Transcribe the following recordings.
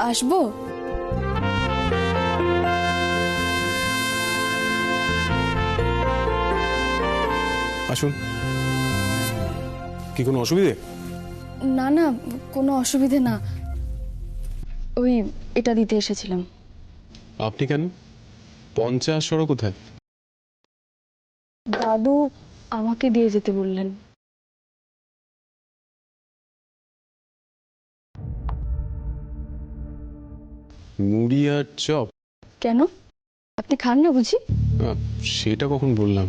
আসবো? আসুন। কি কোনো অসুবিধে? না না, কোনো অসুবিধে না। ওই এটা দিতে এসেছিলাম। আপনি কেন? 50 কোথায়? দাদু আমাকে দিয়ে যেতে বললেন। মুড়ি আর চপ? কেন, আপনি খান না বুঝি? সেটা কখন বললাম?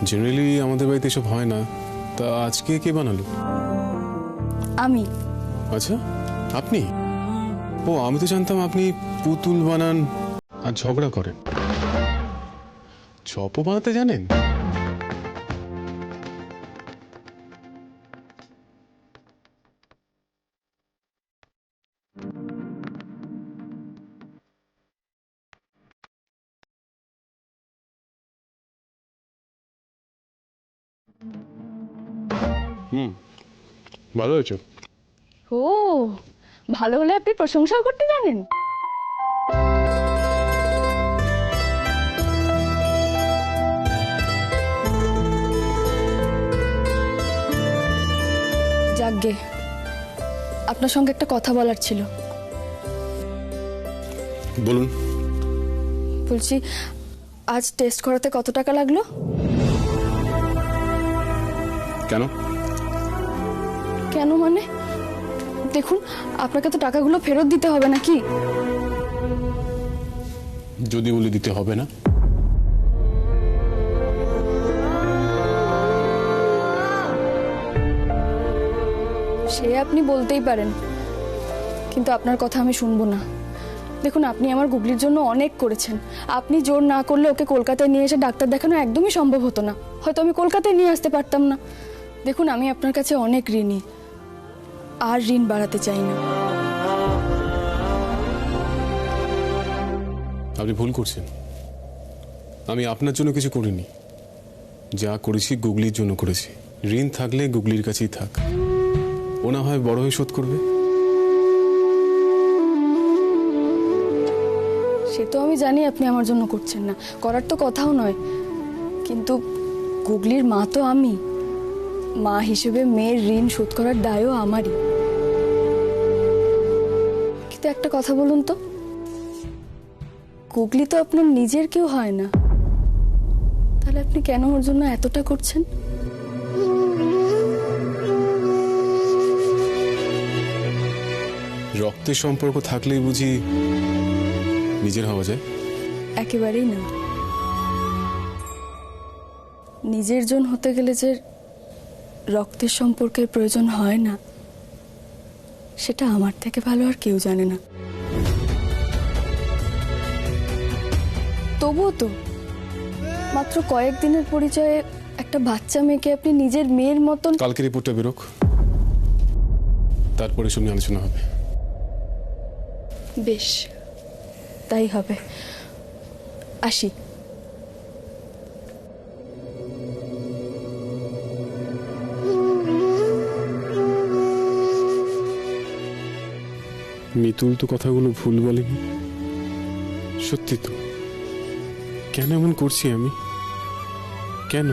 জেনারেলি আমাদের বাড়িতে এসব হয় না। তা আজকে কে বানালো? আমি। আচ্ছা, আপনি? ও, আমি তো জানতাম আপনি পুতুল বানান আর ঝগড়া করেন। চপও বানাতে জানেন? ভালো হয়েছে। ও, ভালো হলে আপনি প্রশংসাও করতে জানেন? যাকগে, আপনার সঙ্গে একটা কথা বলার ছিল। বলুন। বলছি, আজ টেস্ট করাতে কত টাকা লাগলো? কেন? কেন মানে, দেখুন আপনাকে তো টাকাগুলো ফেরত দিতে হবে নাকি? যদি বলে দিতে হবে না? সে আপনি বলতেই পারেন, কিন্তু আপনার কথা আমি শুনবো না। দেখুন, আপনি আমার গুগলির জন্য অনেক করেছেন। আপনি জোর না করলে ওকে কলকাতায় নিয়ে এসে ডাক্তার দেখানো একদমই সম্ভব হতো না। হয়তো আমি কলকাতায় নিয়ে আসতে পারতাম না। দেখুন, আমি আপনার কাছে অনেক ঋণী, আর ঋণ বাড়াতে চাই না। আপনি ভুল করছেন। আমি আপনার জন্য কিছু করিনি। যা করেছি গুগলির জন্য করেছি। ঋণ থাকলে গুগলির কাছেই থাক, ও না হয় বড় হয়ে শোধ করবে। সে তো আমি জানি আপনি আমার জন্য করছেন না, করার তো কথাও নয়। কিন্তু গুগলির মা তো আমি। মা হিসেবে মেয়ের ঋণ শোধ করার দায়ও আমারই। কিন্তু একটা কথা বলুন তো, গুগলি তো আপনার নিজের কেউ হয় না, তাহলে আপনি কেন ওর জন্য এতটা করছেন? রক্তের সম্পর্ক থাকলেই বুঝি নিজের হওয়া যায়? একেবারেই না। নিজের জন হতে গেলে যে রক্তের সম্পর্কের প্রয়োজন হয় না, সেটা আমার থেকে ভালো আর কেউ জানে না। তবুও তো মাত্র কয়েকদিনের পরিচয়ে একটা বাচ্চা মেয়েকে আপনি নিজের মেয়ের মতন। কালকে রিপোর্টটা বেরোক, তারপরে সব নিয়ে আলোচনা হবে। বেশ, তাই হবে। আসি। মিতুল তো কথাগুলো ভুল বলেনি। সত্যি তো। কেন এমন করছি আমি? কেন?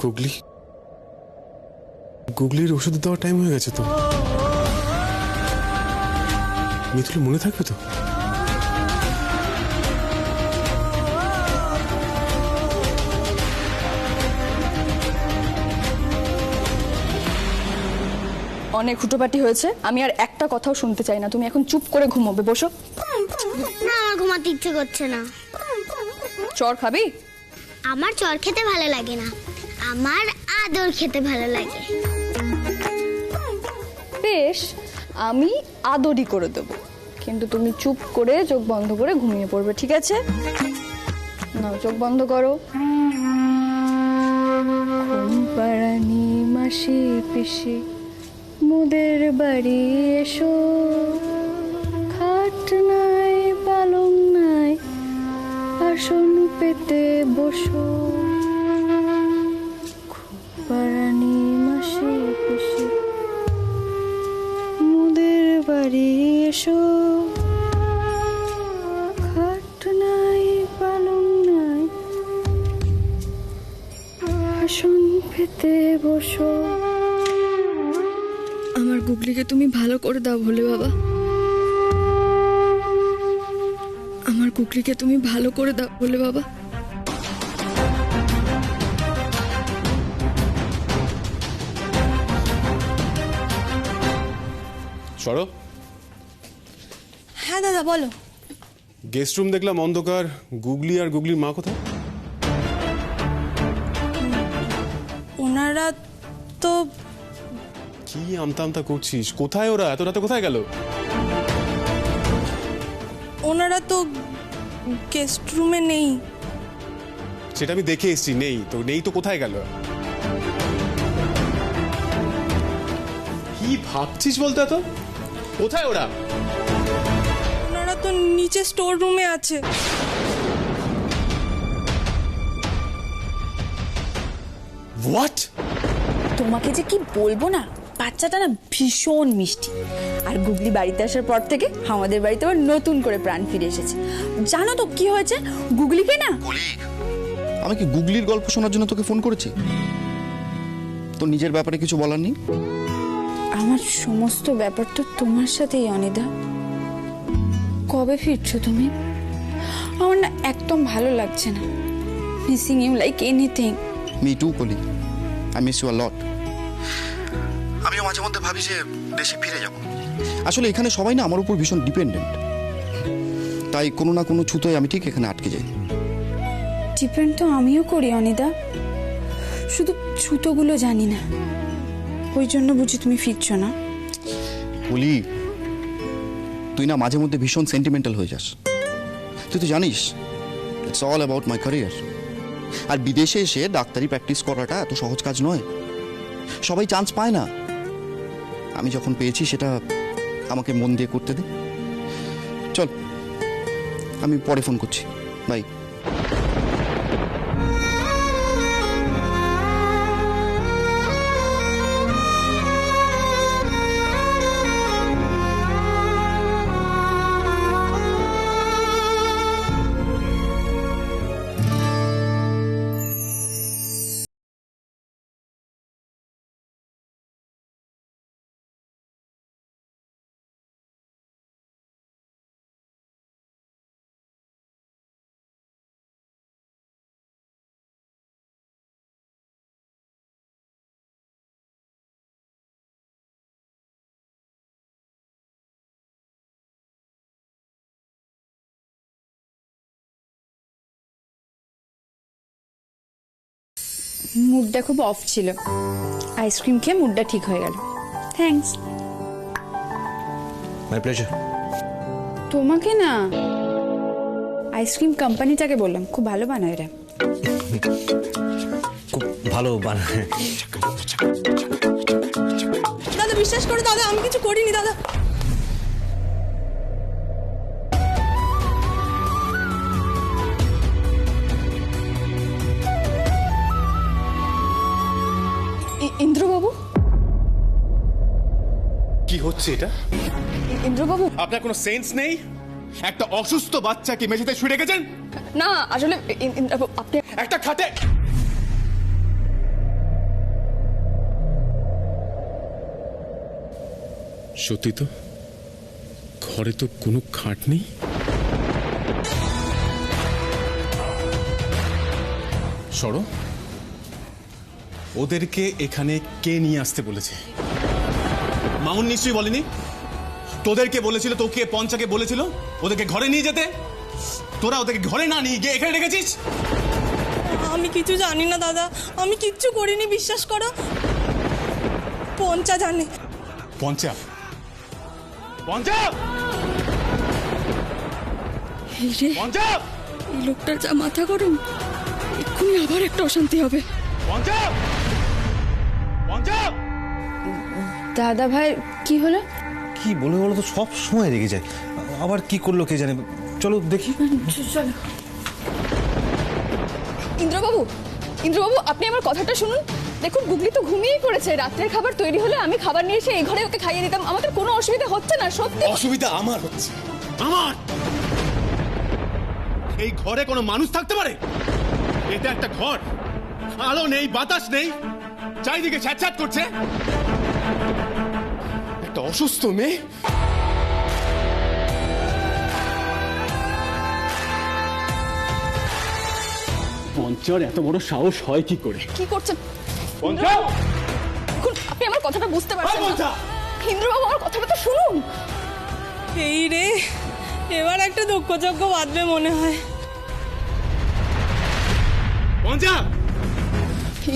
গুগলি, গুগলির ওষুধ দেওয়ার টাইম হয়ে গেছে তো। মিতুল মনে থাকবে তো? অনেক হুটোপাটি হয়েছে, আমি আর একটা কথাও শুনতে চাই না। তুমি এখন চুপ করে ঘুমোবে, বসো। না, আমার ঘুমাতে ইচ্ছে করছে না। চর খাবি? আমার চর খেতে ভালো লাগে না, আমার আদর খেতে ভালো লাগে। বেশ, আমি আদরই করে দেব, কিন্তু তুমি চুপ করে চোখ বন্ধ করে ঘুমিয়ে পড়বে, ঠিক আছে? নাও চোখ বন্ধ করো। ঘুম পাড়ানি মাসি পিসি মোদের বাড়ি এসো, খাট নাই পালং নাই আসন পেতে বসো। ঘুম পাড়ানি মাসি পিসি মোদের বাড়ি এসো, খাট নাই পালং নাই আসন পেতে বসো। আমার গুগলিকে তুমি ভালো করে দাও ভোলে বাবা, আমার গুগলিকে তুমি ভালো করে দাও ভোলে বাবা। সরো। হ্যাঁ দাদা বলো। গেস্ট রুম দেখলাম অন্ধকার, গুগলি আর গুগলির মা কোথায়? ওনারা তো কি আমতা আমতা করছিস? কোথায় ওরা? এত রাতে কোথায় গেল? ওনারা তো গেস্ট রুমে নেই। সেটা আমি দেখে এসেছি, নেই তো। নেই তো কোথায় গেল? কি ভাবছিস বলতো? এত কোথায় ওরা? ওনারা তো নিচে স্টোর রুমে আছে। হোয়াট? তোমাকে যে কি বলবো না, বাচ্চাটা না ভীষণ মিষ্টি। আর গুগলি বাড়িতে আসার পর থেকে আমাদের বাড়িতে আবার নতুন করে প্রাণ ফিরে এসেছে। জানো তো কি হয়েছে গুগলিকে না? আমি কি গুগলির গল্প শোনার জন্য তোকে ফোন করেছি? তোর নিজের ব্যাপারে কিছু বলার নেই? আমার সমস্ত ব্যাপার তো তোমার সাথেই অনিদা। কবে ফিরছো তুমি? আমার না একদম ভালো লাগছে না। Missing you like anything. Me too Koli, I miss you a lot. আমিও মাঝে মধ্যে ভাবি যে দেশে ফিরে যাব। আসলে এখানে সবাই না আমার উপর ভীষণ ডিপেন্ডেন্ট, তাই কোনো না কোনো ছুতোয় আমি ঠিক এখানে আটকে যাই। ডিপেন্ড তো আমিও করি অনিদা, শুধু ছুতোগুলো জানি না। ওই জন্য বুঝি তুমি ফিরছো না। বলি, তুই না মাঝে মধ্যে ভীষণ সেন্টিমেন্টাল হয়ে যাস। তুই তো জানিস it's all about my career. আর বিদেশে এসে ডাক্তারি প্র্যাকটিস করাটা এত সহজ কাজ নয়, সবাই চান্স পায় না। আমি যখন পেয়েছি সেটা আমাকে মন দিয়ে করতে দে। চল, আমি পরে ফোন করছি, বাই। মুডটা খুব অফ ছিল, আইসক্রিম খেয়ে মুডটা ঠিক হয়ে গেল। থ্যাঙ্কস। My pleasure. তোমাকে না, আইসক্রিম কোম্পানিটাকে বললাম, খুব ভালো বানায় এরা। খুব ভালো বানায়। দাদা বিশ্বাস করো দাদা, আমি কিছু করিনি দাদা। ইন্দ্রবাবু, কি হচ্ছে এটা? ইন্দ্রবাবু, আপনার কোনো সেন্স নেই? একটা অসুস্থ বাচ্চাকে মেঝেতে শুয়ে রেখেছেন? না আসলে ইন্দ্রবাবু, আপনি একটা খাটে সত্যি তো ঘরে তো কোনো খাট নেই। সরো, ওদেরকে এখানে কে নিয়ে আসতে বলেছে? মামুন নিশ্চয়ই বলেনি? তোদেরকে বলেছিল, তোকে পঞ্চাকে বলেছিল ওদেরকে ঘরে নিয়ে যেতে? তোরা ওদেরকে ঘরে না নিয়ে গিয়ে এখানে রেখেছিস। আমি কিছু জানি না দাদা, আমি কিচ্ছু করিনি, বিশ্বাস করো। পঞ্চা জানে। পঞ্চা? পঞ্চা! এই রে, পঞ্চা! এই লোকটার যা মাথা গরম, এক্ষুনি আবার একটা অশান্তি হবে। পঞ্চা! পঞ্চা! দাদা ভাই কি হলো? কি বলে বলো তো, সব সময় রেগে যায়। আবার কি করলো কে জানে। চলো দেখি। চলো। ইন্দ্রবাবু, ইন্দ্রবাবু, আপনি আমার কথাটা শুনুন। দেখুন, গুগলি তো ঘুমিয়েই পড়েছে। রাত্রের খাবার তৈরি হলে আমি খাবার নিয়ে এসে এই ঘরে ওকে খাইয়ে দিতাম। আমাদের কোনো অসুবিধা হচ্ছে না, সত্যি। অসুবিধা আমার হচ্ছে, আমার। এই ঘরে কোনো মানুষ থাকতে পারে? এটা একটা ঘর, আলো নেই, বাতাস নেই, চারিদিকে ছ্যাঁচ্ছ্যাঁচ করছে। একটা অসুস্থ মেয়ে। পঞ্চার এত বড় সাহস হয় কি করে? কি করছেন? পঞ্চা! দেখুন, আপনি আমার কথাটা বুঝতে পারছেন পঞ্চা! না। ইন্দ্রবাবু, আমার কথাটা তো শুনুন। এই রে, এবার একটা দুঃখযজ্ঞ বাঁধবে মনে হয়। পঞ্চা!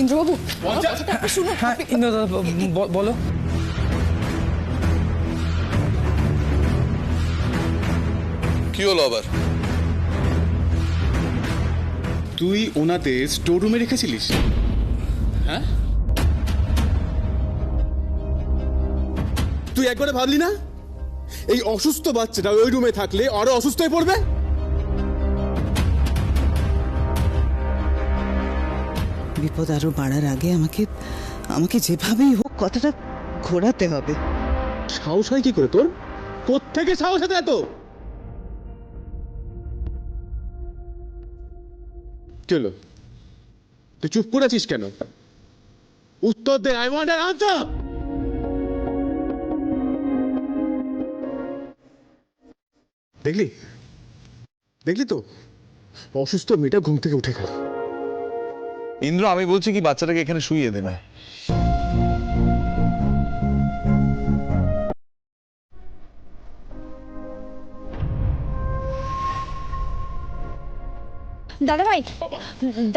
ইন্দ্রবাবু, আমার পঞ্চা! কথাটা আপনি শুনুন। হ্যাঁ আপনি- ইন্দ্র দাদা, বলো। কি হলো আবার? তুই ওনাদের স্টোর রুমে রেখেছিলিস? হ্যাঁ, তুই একবারে ভাবলি না এই অসুস্থ বাচ্চাটা ওই রুমে থাকলে আরো অসুস্থ হয়ে পড়বে? বিপদ আরো বাড়ার আগে আমাকে যেভাবেই হোক কথাটা ঘোরাতে হবে। সাহস হয় কি করে তোর? কোত্থেকে সাহস আছে এত? কি হলো, তুই চুপ করে আছিস কেন? উত্তর দে, আই ওয়ান্ট অ্যান আনসার। দেখলি, দেখলি তো, অসুস্থ মেয়েটা ঘুম থেকে উঠে গেল। ইন্দ্র, আমি বলছি কি বাচ্চাটাকে এখানে শুইয়ে দে না।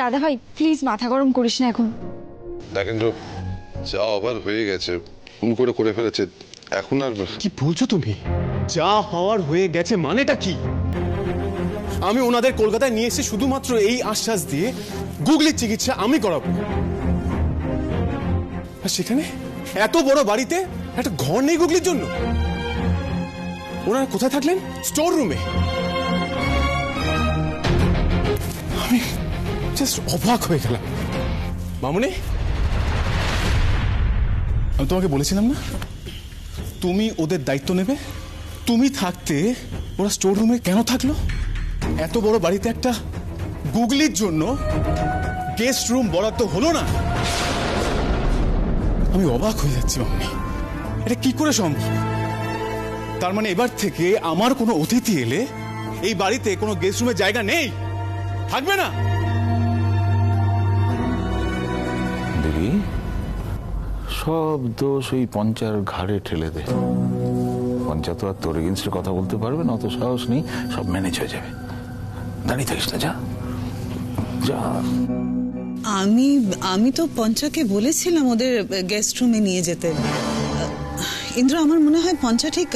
দাদা ভাই প্লিজ মাথা গরম করিস না এখন। দেখেন তো, যা আবার হয়ে গেছে, ভুল করে ফেলেছে, এখন আর কি বলছো তুমি? যা হওয়ার হয়ে গেছে মানেটা কি? আমি ওনাদের কলকাতায় নিয়ে এসে শুধুমাত্র এই আশ্বাস দিয়ে গুগলির চিকিৎসা আমি করাবো, আর সেখানে এত বড় বাড়িতে একটা ঘর নেই গুগলির জন্য। ওনারা কোথায় থাকলেন? স্টোর রুমে। আমি জাস্ট অবাক হয়ে গেলাম। মামুনি, আমি তোমাকে বলেছিলাম না তুমি ওদের দায়িত্ব নেবে? তুমি থাকতে ওরা স্টোর রুমে কেন থাকলো? এত বড় বাড়িতে একটা গুগলির জন্য গেস্ট রুম বরাদ্দ হলো না? আমি অবাক হয়ে যাচ্ছি মামনি, এটা কি করে সম্ভব? তার মানে এবার থেকে আমার কোনো অতিথি এলে এই বাড়িতে কোনো গেস্ট রুমের জায়গা নেই, থাকবে না? দেখি, সব দোষ ওই পঞ্চার ঘাড়ে ঠেলে দে। পঞ্চা তো আর তোর এগেন্স্টে কথা বলতে পারবে না, অত সাহস নেই, সব ম্যানেজ হয়ে যাবে। দাঁড়িয়ে থাকিস না, যা যা। আমি তো পঞ্চাকে বলেছিলাম ওদের গেস্ট রুমে নিয়ে যেতে। ইন্দ্র, আমার মনে হয় পঞ্চা ঠিক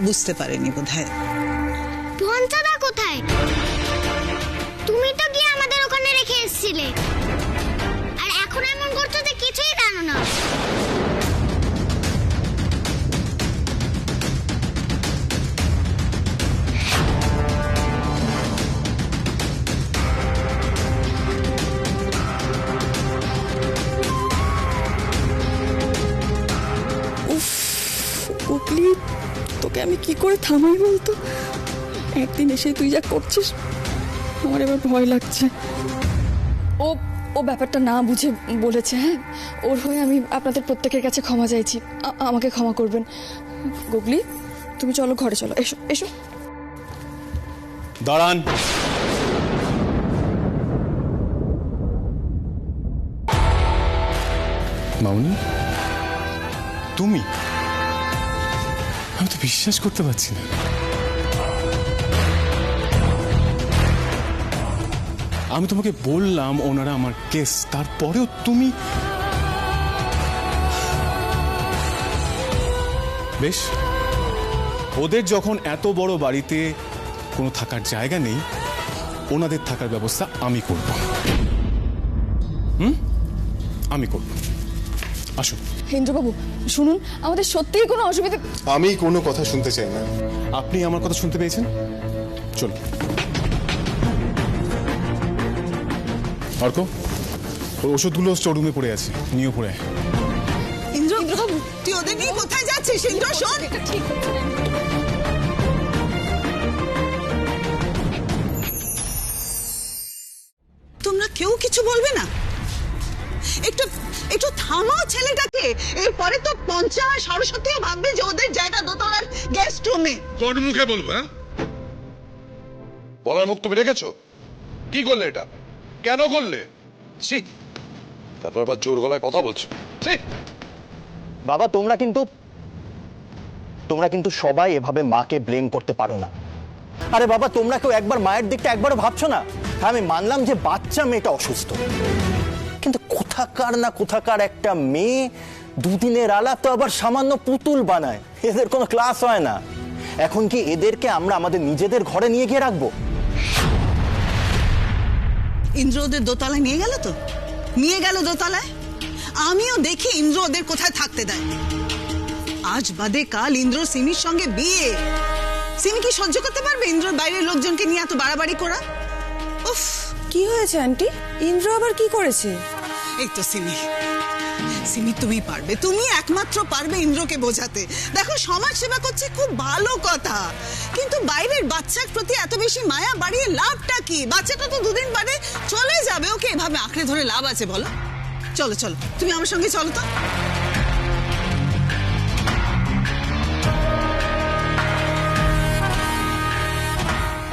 বুঝতে পারেনি বোধহয়। পঞ্চাদা কোথায়? তুমি তো গিয়ে আমাদের ওখানে রেখে এসেছিলে, আর এখন এমন করছো যে কিছুই জানো না। গুগলি, তোকে আমি কি করে থামাই বলতো? একদিন এসে তুই যা করছিস, আমার এবার ভয় লাগছে। ও ও ব্যাপারটা না বুঝে বলেছে। হ্যাঁ, ওর হয়ে আমি আপনাদের প্রত্যেকের কাছে ক্ষমা চাইছি, আমাকে ক্ষমা করবেন। গুগলি, তুমি চলো, ঘরে চলো, এসো এসো। দাঁড়ান। মামনি, তুমি? আমি তো বিশ্বাস করতে পারছি না। আমি তোমাকে বললাম ওনারা আমার কেস, তারপরেও তুমি? বেশ, ওদের যখন এত বড় বাড়িতে কোনো থাকার জায়গা নেই, ওনাদের থাকার ব্যবস্থা আমি করব। আমি করব। আসুন। ইন্দ্রবাবু শুনুন, আমাদের সত্যিই কোনো অসুবিধা। আমি কোনো কথা শুনতে চাই না। আপনি আমার কথা শুনতে পেয়েছেন? চল অর্ক, ওর ওষুধগুলো স্টোররুমে পড়ে আছে, নিয়ে পড়ে। ইন্দ্রবাবু তুই ওদের নিয়ে কোথায় যাচ্ছিস? ইন্দ্র শোন, ঠিক হচ্ছে না। তোমরা কেউ কিছু বলবে না? একটু একটু থামাও ছেলেটাকে। এরপরে তো পঞ্চা আর সরস্বতীও ভাববে যে ওদের জায়গা দোতলার গেস্ট রুমে। কোন মুখে বলবো? হ্যাঁ, বলার মুখ তুমি রেখেছো? কি করলে এটা? কেন করলে? ছি, তারপর আবার জোর গলায় কথা বলছো। ছি। বাবা তোমরা কিন্তু সবাই এভাবে মাকে ব্লেম করতে পারো না। আরে বাবা, তোমরা কেউ একবার মায়ের দিকটা একবারও ভাবছো না? হ্যাঁ, আমি মানলাম যে বাচ্চা মেয়েটা অসুস্থ, কিন্তু কোথাকার একটা মেয়ে দুদিনের আলাপ তো আবার সামান্য পুতুল বানায়। এদের কোনো ক্লাস হয় না। এখন কি এদেরকে আমরা আমাদের নিজেদের ঘরে নিয়ে গিয়ে রাখবো? ইন্দ্র ওদের দোতলায় নিয়ে গেল তো? নিয়ে গেল দোতলায়। আমিও দেখি ইন্দ্র ওদের কোথায় থাকতে দেয়। আজ বাদে কাল ইন্দ্র সিমির সঙ্গে বিয়ে। সিমি কি সহ্য করতে পারবে ইন্দ্রর বাইরের লোকজনকে নিয়ে এত বাড়াবাড়ি করা? উফ, কি হয়েছে আন্টি? ইন্দ্র আবার কি করেছে? এই তো সিমি তুমি পারবে, তুমি একমাত্র পারবে ইন্দ্রকে বোঝাতে। দেখো সমাজ সেবা করছে, খুব ভালো কথা, কিন্তু বাইরের বাচ্চার প্রতি এত বেশি মায়া বাড়িয়ে লাভটা কি? বাচ্চাটা তো দুদিন বাদে চলে যাবে, ওকে এভাবে আঁকড়ে ধরে লাভ আছে বলো? চলো চলো, তুমি আমার সঙ্গে চলো তো।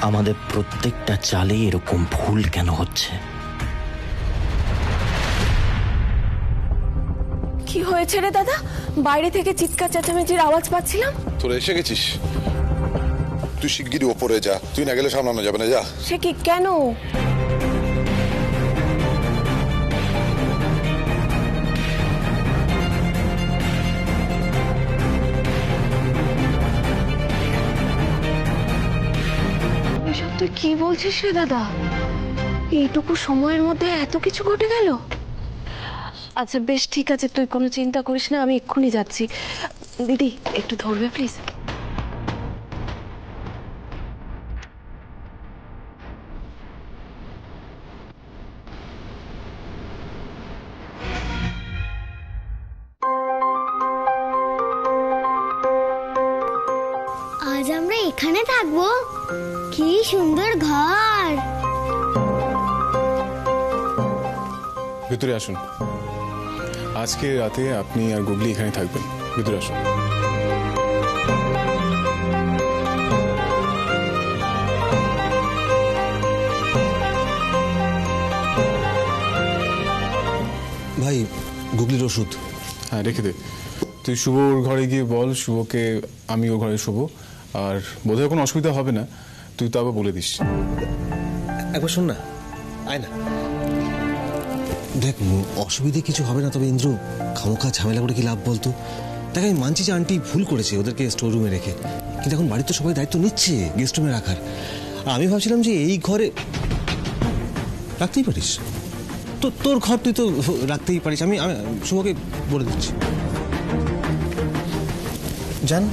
আমাদের প্রত্যেকটা চালে এরকম ভুল কেন হচ্ছে? কি হয়েছে রে দাদা? বাইরে থেকে চিৎকার চেঁচামেচির আওয়াজ পাচ্ছিলাম। তোরা এসে গেছিস? তুই শিগগিরই ওপরে যা, তুই না গেলে সামলানো যাবে না, যা। সে কি, কেন? এসব তুই কি বলছিস রে দাদা? এইটুকু সময়ের মধ্যে এত কিছু ঘটে গেল? আচ্ছা বেশ, ঠিক আছে, তুই কোনো চিন্তা করিস না, আমি এক্ষুনি যাচ্ছি। দিদি একটু ধরবে প্লিজ? আজ আমরা এখানে থাকবো, কি সুন্দর ঘর। ভিতরে আসুন। আজকে রাতে আপনি আর গুগলি এখানে থাকবেন। ভিতরে আসুন। ভাই, গুগলির ওষুধ। হ্যাঁ, রেখে দে। তুই শুভর ঘরে গিয়ে বল শুভকে আমি ও ঘরে শোবো, আর বোধহয় কোনো অসুবিধা হবে না। তুই তো আবার বলে দিস। একবার শোন না, আয় না। দেখ, অসুবিধে কিছু হবে না, তবে ইন্দ্র খামোখা ঝামেলা করে কি লাভ বলতো? দেখ, আমি মানছি যে আন্টি ভুল করেছে ওদেরকে স্টোর রুমে রেখে, কিন্তু এখন বাড়ির তো সবাই দায়িত্ব নিচ্ছে গেস্ট রুমে রাখার। আর আমি ভাবছিলাম যে এই ঘরে রাখতেই পারিস তো, তোর ঘর তুই তো রাখতেই পারিস। আমি শুভকে বলে দিচ্ছি, জান।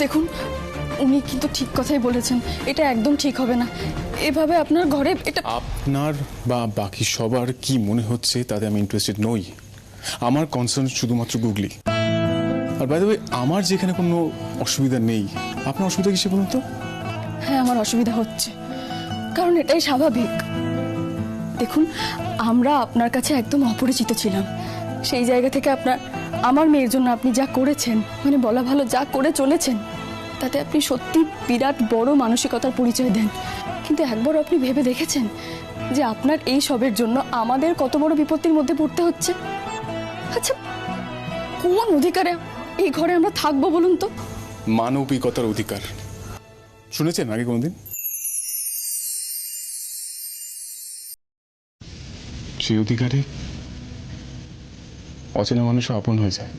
দেখুন, উনি কিন্তু ঠিক কথাই বলেছেন, এটা একদম ঠিক হবে না। এভাবে আপনার ঘরে এটা। আপনার বা বাকি সবার কি মনে হচ্ছে তাতে আমি ইন্টারেস্টেড নই। আমার কনসার্ন শুধুমাত্র গুগলি। আর বাই দ্য ওয়ে, আমার যেখানে কোনো অসুবিধা নেই, আপনার অসুবিধা কিসে বলুন তো? হ্যাঁ, আমার অসুবিধা হচ্ছে, কারণ এটাই স্বাভাবিক। দেখুন, আমরা আপনার কাছে একদম অপরিচিত ছিলাম। সেই জায়গা থেকে আমার মেয়ের জন্য আপনি যা করেছেন, মানে বলা ভালো যা করে চলেছেন, তাতে আপনি সত্যি বিরাট বড় মানসিকতার পরিচয় দেন। কিন্তু একবার আপনি ভেবে দেখেছেন যে আপনার এই সবের জন্য আমাদের কত বড় বিপত্তির মধ্যে পড়তে হচ্ছে? আচ্ছা, কোন অধিকারে এই ঘরে আমরা থাকবো বলুন তো? মানবিকতার অধিকার শুনেছেন আগে কোনদিন? সেই অধিকারে অচেনা মানুষ আপন হয়ে যায়।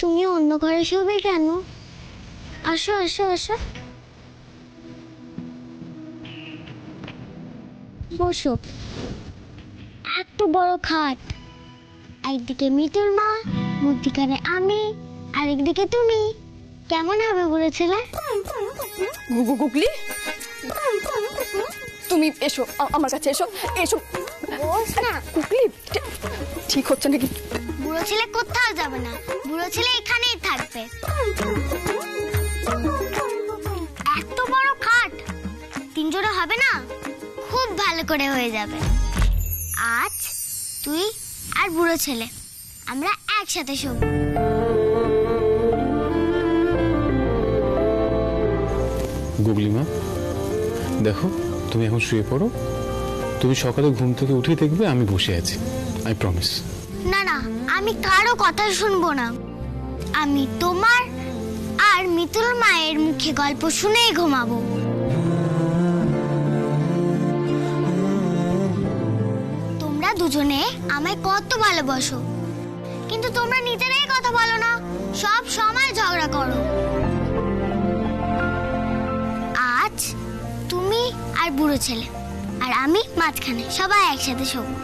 তুমি অন্য ঘরে শোবে কেন? আসো আসো আসো, বসো। এত বড় খাট, একদিকে মিতুল মা, মধ্যিখানে আমি, আরেকদিকে তুমি। কেমন হবে বলেছিলে? গুগলি, তুমি এসো আমার কাছে, এসো এসো। বস না। গুগলি, ঠিক হচ্ছে নাকি? বুড়ো ছেলে কোথাও যাবে না, বুড়ো ছেলে এখানেই থাকবে। এত বড় খাট 3 জোড়া হবে না? খুব ভালো করে হয়ে যাবে। আজ তুই আর বুড়ো ছেলে আমরা একসাথে শোব। গুগলি মা, দেখো তুমি এখন শুয়ে পড়ো। তুমি সকালে ঘুম থেকে উঠেই দেখবে আমি বসে আছি, আই প্রমিস। না না, আমি কারো কথা শুনবো না। আমি তোমার আর মিতুল মায়ের মুখে গল্প শুনেই ঘুমাবো। তোমরা দুজনে আমায় কত ভালোবাসো, কিন্তু তোমরা নিজেরাই কথা বলো না, সব সময় ঝগড়া করো। আজ তুমি আর বুড়ো ছেলে আর আমি মাঝখানে, সবাই একসাথে শোবো।